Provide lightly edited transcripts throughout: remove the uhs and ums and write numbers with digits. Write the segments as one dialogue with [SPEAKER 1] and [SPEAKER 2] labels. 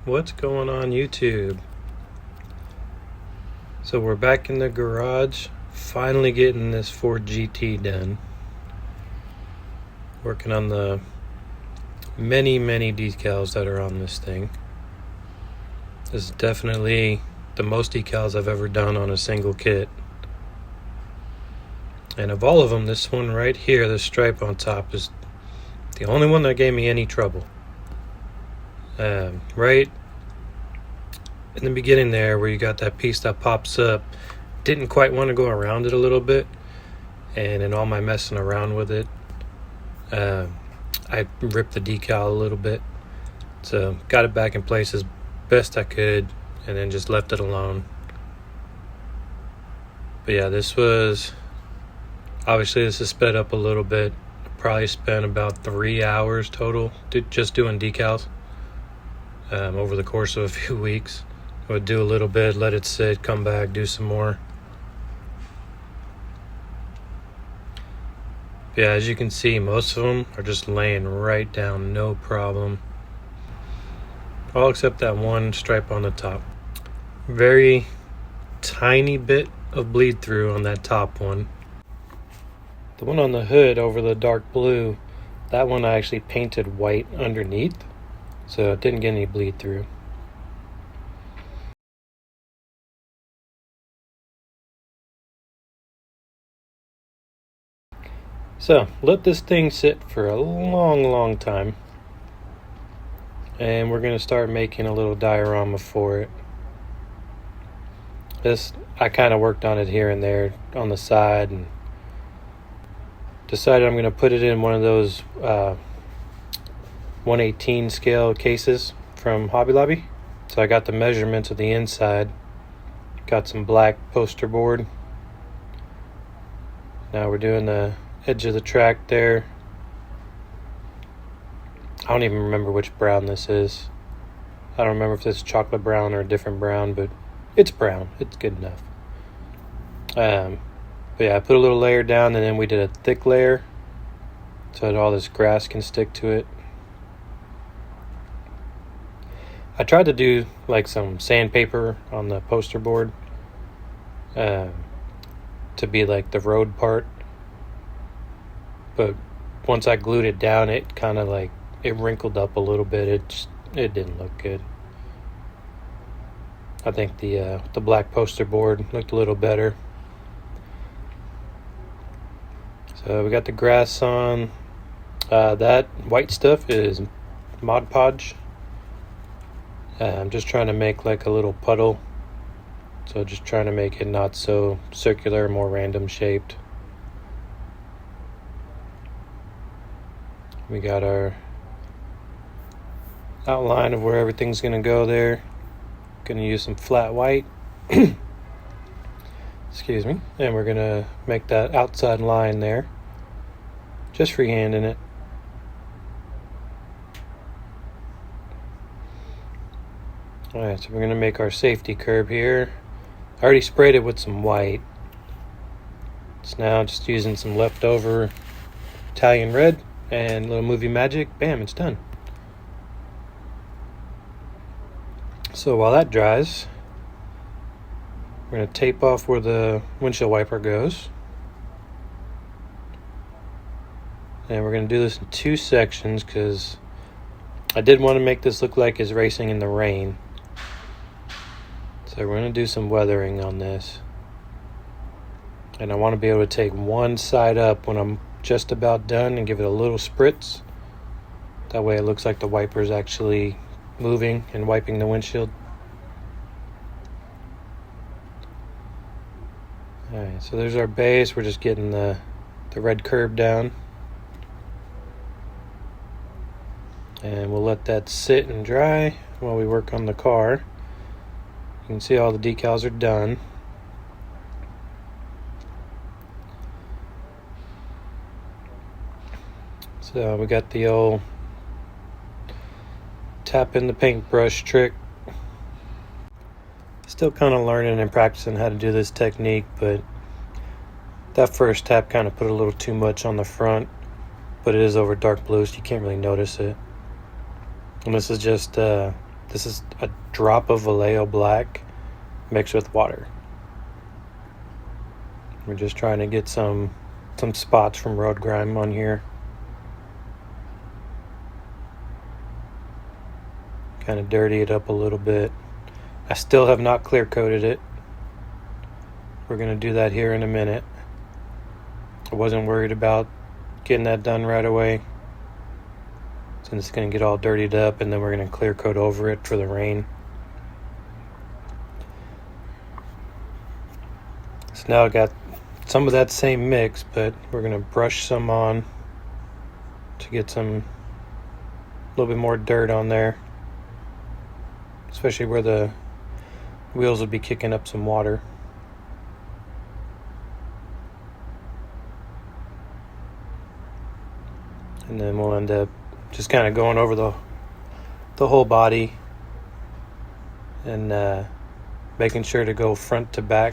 [SPEAKER 1] What's going on YouTube? So we're back in the garage, finally getting this Ford GT done. Working on the many decals that are on this thing. This is definitely the most decals I've ever done on a single kit. And of all of them, this one right here, the stripe on top, is the only one that gave me any trouble. Right in the beginning there, where you got that piece that pops up, didn't quite want to go around it a little bit, and in all my messing around with it, I ripped the decal a little bit. So got it back in place as best I could, and then just left it alone. But yeah, this is sped up a little bit. Probably spent about 3 hours total just doing decals over the course of a few weeks. I would do a little bit, let it sit, come back, do some more. But yeah, as you can see, most of them are just laying right down, no problem. All except that one stripe on the top. Very tiny bit of bleed through on that top one. The one on the hood over the dark blue, that one I actually painted white underneath, so it didn't get any bleed through. So let this thing sit for a long time, and we're going to start making a little diorama for it. I kind of worked on it here and there on the side, and decided I'm going to put it in one of those 1/18 scale cases from Hobby Lobby. So I got the measurements of the inside, got some black poster board. Now we're doing the edge of the track there. I don't even remember which brown this is. I don't remember if this is chocolate brown or a different brown, but it's brown. It's good enough. But yeah, I put a little layer down, and then we did a thick layer so that all this grass can stick to it. I tried to do like some sandpaper on the poster board to be like the road part. But once I glued it down, it kind of like, it wrinkled up a little bit. It didn't look good. I think the black poster board looked a little better. So we got the grass on. That white stuff is Mod Podge. I'm just trying to make like a little puddle. So just trying to make it not so circular, more random shaped. We got our outline of where everything's going to go there. Going to use some flat white. Excuse me. And we're going to make that outside line there. Just freehanding it. Alright, so we're going to make our safety curb here. I already sprayed it with some white. It's now just using some leftover Italian red and a little movie magic. Bam, it's done. So while that dries, we're going to tape off where the windshield wiper goes. And we're going to do this in 2 sections because I did want to make this look like it's racing in the rain. So we're going to do some weathering on this. And I want to be able to take one side up when I'm just about done and give it a little spritz. That way it looks like the wiper is actually moving and wiping the windshield. Alright, so there's our base. We're just getting the red curb down. And we'll let that sit and dry while we work on the car. You can see all the decals are done. So we got the old tap in the paintbrush trick. Still kind of learning and practicing how to do this technique, but that first tap kind of put a little too much on the front, but it is over dark blue, so you can't really notice it. And this is just This is a drop of Vallejo black mixed with water. We're just trying to get some spots from road grime on here. Kind of dirty it up a little bit. I still have not clear coated it. We're going to do that here in a minute. I wasn't worried about getting that done right away, since it's going to get all dirtied up, and then we're going to clear coat over it for the rain. So now I got some of that same mix, but we're going to brush some on to get a little bit more dirt on there, especially where the wheels would be kicking up some water. And then we'll end up just kind of going over the whole body and making sure to go front to back,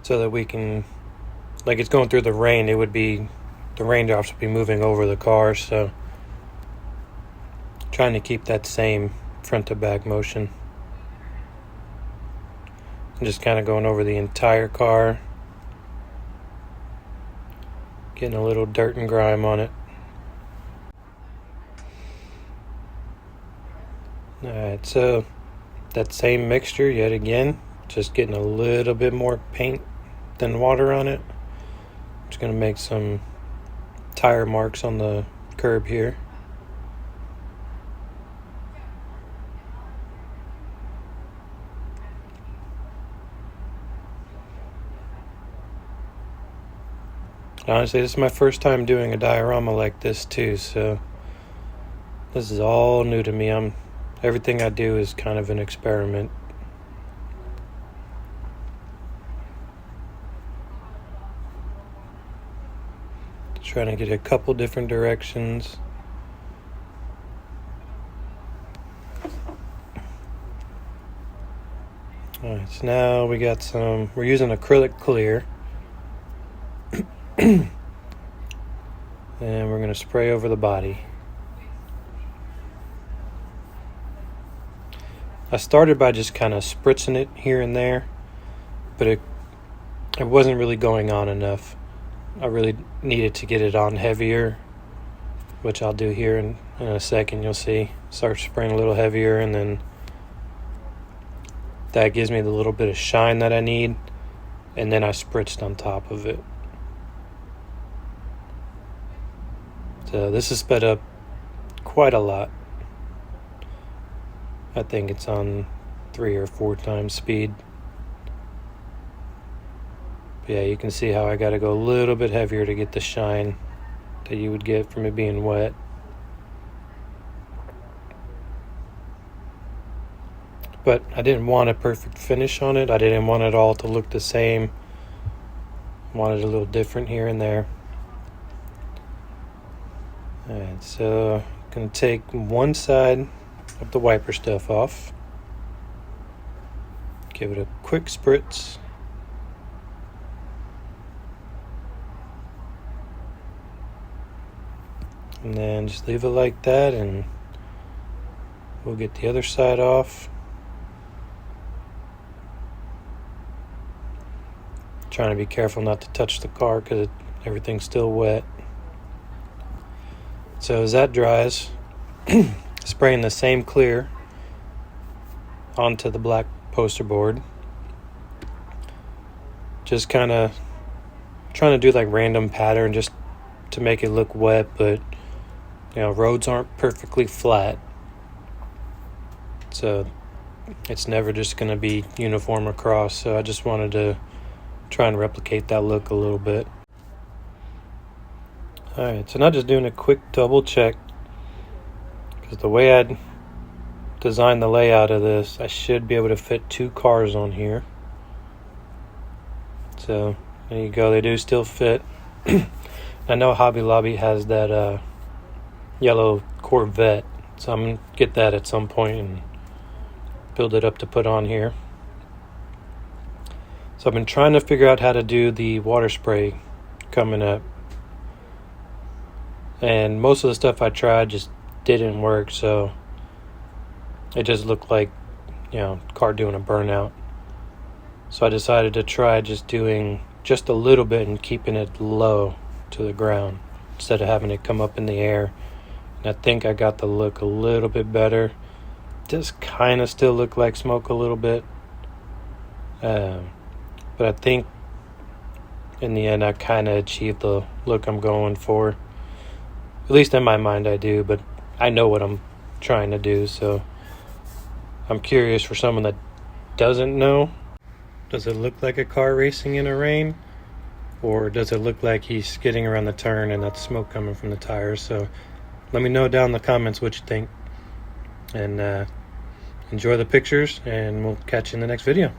[SPEAKER 1] so that we can, like, it's going through the rain, the raindrops would be moving over the car, so trying to keep that same front to back motion. And just kind of going over the entire car, getting a little dirt and grime on it. Alright, so that same mixture yet again, just getting a little bit more paint than water on it. Just going to make some tire marks on the curb here. Honestly, this is my first time doing a diorama like this too, so this is all new to me. Everything I do is kind of an experiment. Trying to get a couple different directions. Alright, so now we got we're using acrylic clear. And we're going to spray over the body. I started by just kind of spritzing it here and there, but it wasn't really going on enough. I really needed to get it on heavier, which I'll do here in a second. You'll see. Start spraying a little heavier, and then that gives me the little bit of shine that I need, and then I spritzed on top of it. So this is sped up quite a lot. I think it's on 3 or 4 times speed. But yeah, you can see how I got to go a little bit heavier to get the shine that you would get from it being wet. But I didn't want a perfect finish on it. I didn't want it all to look the same. I wanted a little different here and there. Alright, so I'm going to take one side of the wiper stuff off. Give it a quick spritz. And then just leave it like that, and we'll get the other side off. Trying to be careful not to touch the car because everything's still wet. So as that dries, spraying the same clear onto the black poster board. Just kind of trying to do like random pattern just to make it look wet, but you know, roads aren't perfectly flat, so it's never just going to be uniform across. So I just wanted to try and replicate that look a little bit. Alright, so now just doing a quick double check, because the way I designed the layout of this, I should be able to fit 2 cars on here. So there you go, they do still fit. I know Hobby Lobby has that yellow Corvette, so I'm going to get that at some point and build it up to put on here. So I've been trying to figure out how to do the water spray coming up, and most of the stuff I tried just didn't work. So It just looked like, car doing a burnout. So I decided to try just doing just a little bit and keeping it low to the ground instead of having it come up in the air. And I think I got the look a little bit better. Just kind of still look like smoke a little bit. But I think in the end I kind of achieved the look I'm going for. At least in my mind I do, but I know what I'm trying to do, so I'm curious for someone that doesn't know. Does it look like a car racing in a rain? Or does it look like he's skidding around the turn and that's smoke coming from the tires? So let me know down in the comments what you think. And enjoy the pictures, and we'll catch you in the next video.